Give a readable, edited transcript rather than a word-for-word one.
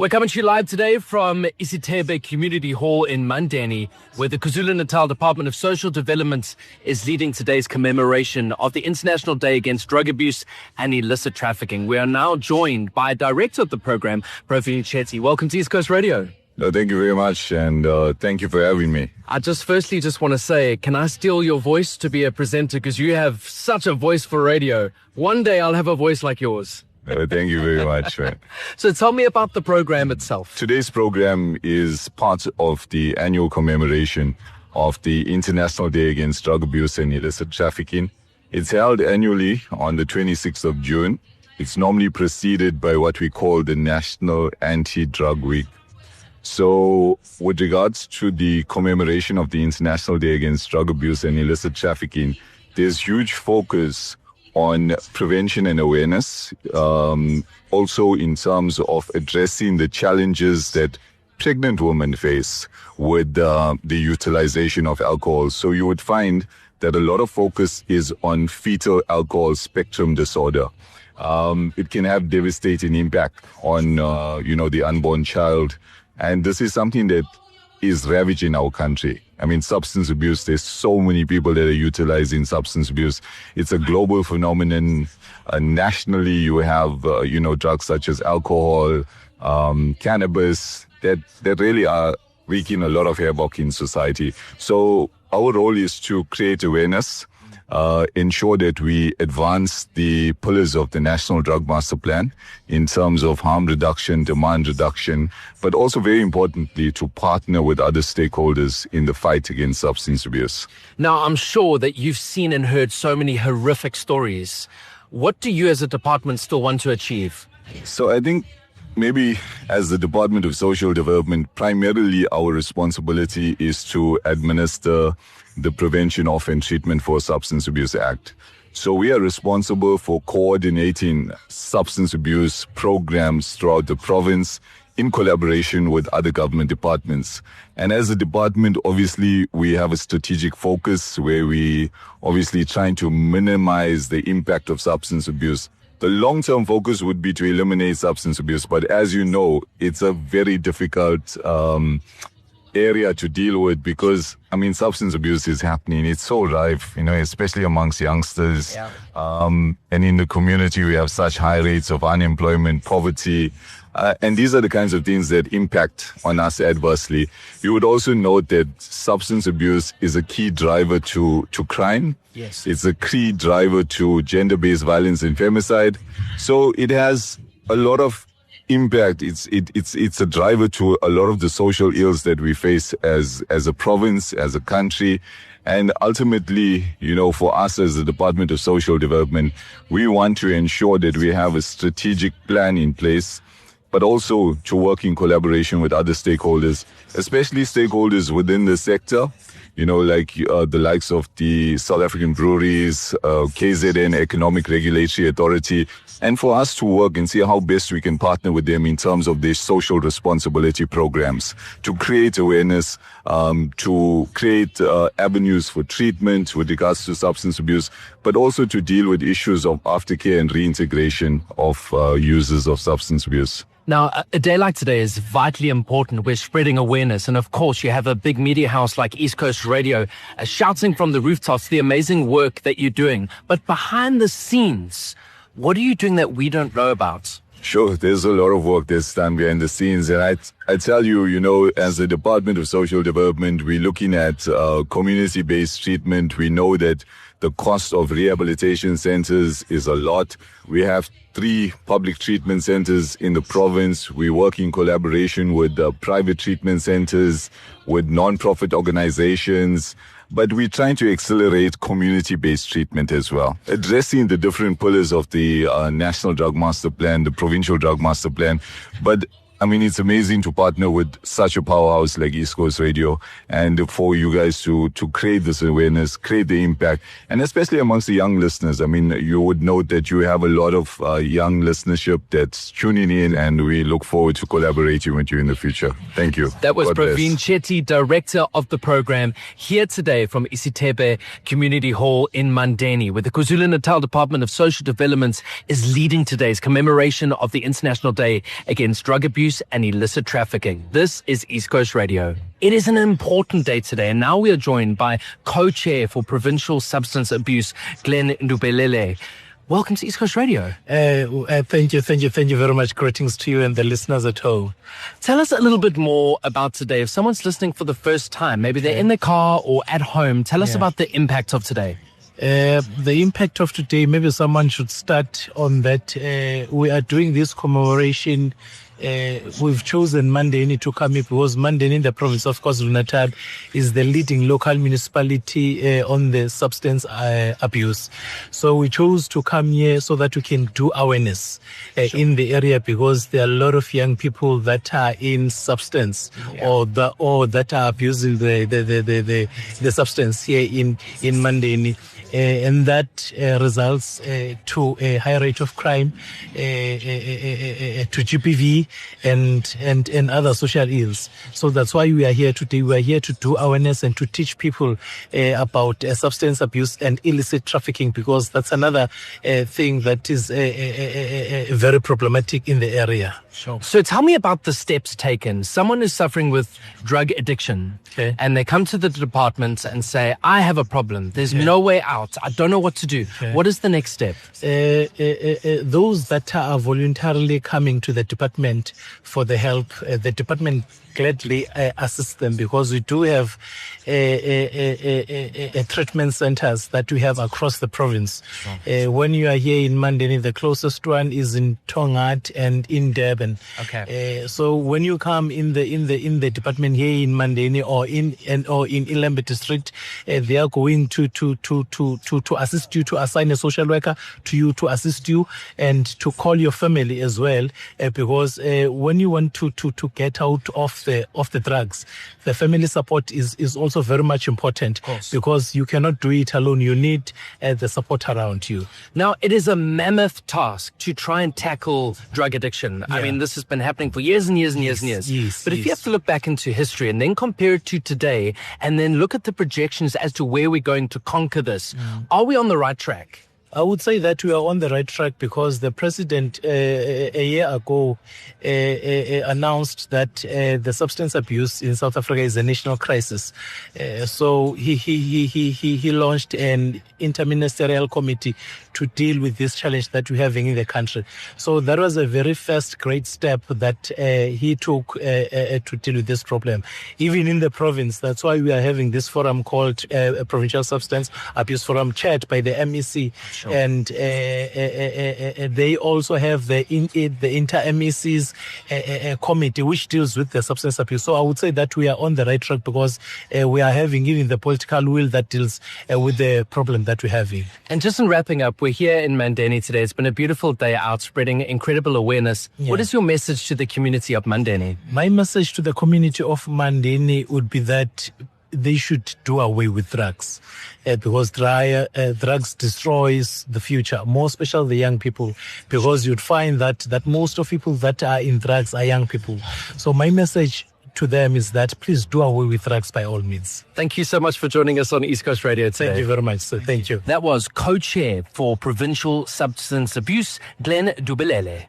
We're coming to you live today from Illicit Community Hall in Mandeni, where the KwaZulu-Natal Department of Social Development is leading today's commemoration of the International Day Against Drug Abuse and Illicit Trafficking. We are now joined by Director of the program, Pravin Chetty. Welcome to East Coast Radio. Thank you very much, and thank you for having me. I firstly want to say, can I steal your voice to be a presenter? Because you have such a voice for radio. One day I'll have a voice like yours. Thank you very much, man. So tell me about the program itself. Today's program is part of the annual commemoration of the International Day Against Drug Abuse and Illicit Trafficking. It's held annually on the 26th of June. It's normally preceded by what we call the National Anti-Drug Week. So with regards to the commemoration of the International Day Against Drug Abuse and Illicit Trafficking, there's huge focus on prevention and awareness, also in terms of addressing the challenges that pregnant women face with the utilization of alcohol. So you would find that a lot of focus is on fetal alcohol spectrum disorder. It can have devastating impact on, the unborn child. And this is something that is ravaging our country. I mean, substance abuse, there's so many people that are utilizing substance abuse. It's a global phenomenon. Nationally, you have, drugs such as alcohol, cannabis, that really are wreaking a lot of havoc in society. So our role is to create awareness, ensure that we advance the pillars of the National Drug Master Plan in terms of harm reduction, demand reduction, but also very importantly to partner with other stakeholders in the fight against substance abuse. Now, I'm sure that you've seen and heard so many horrific stories. What do you as a department still want to achieve? So I think maybe as the Department of Social Development, primarily our responsibility is to administer the Prevention of and Treatment for Substance Abuse Act. So we are responsible for coordinating substance abuse programs throughout the province in collaboration with other government departments. And as a department, obviously, we have a strategic focus where we obviously trying to minimize the impact of substance abuse. The long-term focus would be to eliminate substance abuse, but as you know, it's a very difficult area to deal with because, substance abuse is happening. It's so rife, especially amongst youngsters. Yeah. And in the community, we have such high rates of unemployment, poverty. And these are the kinds of things that impact on us adversely. You would also note that substance abuse is a key driver to crime. Yes. It's a key driver to gender-based violence and femicide. So it has a lot of impact. It's a driver to a lot of the social ills that we face as a province, as a country. And ultimately, for us as the Department of Social Development, we want to ensure that we have a strategic plan in place, but also to work in collaboration with other stakeholders, especially stakeholders within the sector, the likes of the South African breweries, KZN, Economic Regulatory Authority, and for us to work and see how best we can partner with them in terms of their social responsibility programs, to create awareness, to create avenues for treatment with regards to substance abuse, but also to deal with issues of aftercare and reintegration of users of substance abuse. Now, a day like today is vitally important. We're spreading awareness. And of course, you have a big media house like East Coast Radio shouting from the rooftops the amazing work that you're doing. But behind the scenes, what are you doing that we don't know about? Sure, there's a lot of work that's done behind the scenes. And I tell you, as the Department of Social Development, we're looking at community-based treatment. We know that the cost of rehabilitation centers is a lot. We have 3 public treatment centers in the province. We work in collaboration with private treatment centers, with non-profit organizations, but we're trying to accelerate community-based treatment as well, addressing the different pillars of the National Drug Master Plan, the Provincial Drug Master Plan. But it's amazing to partner with such a powerhouse like East Coast Radio and for you guys to create this awareness, create the impact, and especially amongst the young listeners. You would note that you have a lot of young listenership that's tuning in, and we look forward to collaborating with you in the future. Thank you. That was Pravin Chetty, Director of the program, here today from Illicit Community Hall in Mandeni, where the KwaZulu-Natal Department of Social Development is leading today's commemoration of the International Day Against Drug Abuse abuse and illicit trafficking. This is East Coast Radio. It is an important day today, and now we are joined by co-chair for Provincial Substance Abuse, Glen Ndubelele. Welcome to East Coast Radio. Thank you very much. Greetings to you and the listeners at home. Tell us a little bit more about today. If someone's listening for the first time, maybe they're in the car or at home, tell us about the impact of today. The impact of today, maybe someone should start on that. We are doing this commemoration. We've chosen Mandeni to come here because Mandeni in the province of KwaZulu-Natal is the leading local municipality on the substance abuse. So we chose to come here so that we can do awareness in the area, because there are a lot of young people that are in substance or that are abusing the substance here in Mandeni. And that results to a high rate of crime, to GPV and other social ills. So that's why we are here today. We are here to do awareness and to teach people about substance abuse and illicit trafficking, because that's another thing that is very problematic in the area. Sure. So tell me about the steps taken. Someone is suffering with drug addiction, and they come to the department and say, I have a problem. There's no way out. I don't know what to do. What is the next step? Those that are voluntarily coming to the department for the help, the department gladly assist them, because we do have treatment centers that we have across the province. When you are here in Mandeni, the closest one is in Tongat and in Durban. So when you come in the department here in Mandeni or in Ilambe district, they are going to assist you, to assign a social worker to you to assist you, and to call your family as well, because when you want to get out of the drugs, the family support is also very much important, because you cannot do it alone. You need the support around you. Now, it is a mammoth task to try and tackle drug addiction. I mean, this has been happening for years and years and years and years. But if you have to look back into history and then compare it to today, and then look at the projections as to where we're going to conquer this, are we on the right track? I would say that we are on the right track, because the president a year ago announced that the substance abuse in South Africa is a national crisis. So he launched an interministerial committee to deal with this challenge that we're having in the country. So that was a very first great step that he took to deal with this problem. Even in the province, that's why we are having this forum called Provincial Substance Abuse Forum, chaired by the MEC. And they also have the inter-MEC's committee which deals with the substance abuse. So I would say that we are on the right track, because we are having even the political will that deals with the problem that we're having. And just in wrapping up, we're here in Mandeni today. It's been a beautiful day out, spreading incredible awareness. What is your message to the community of Mandeni? My message to the community of Mandeni would be that they should do away with drugs, because drugs destroys the future, more especially the young people, because you'd find that most of people that are in drugs are young people. So my message to them is that please do away with drugs by all means. Thank you so much for joining us on East Coast Radio today. Thank you very much, sir. Thank you. That was co-chair for Provincial Substance Abuse, Glen Ndubelele.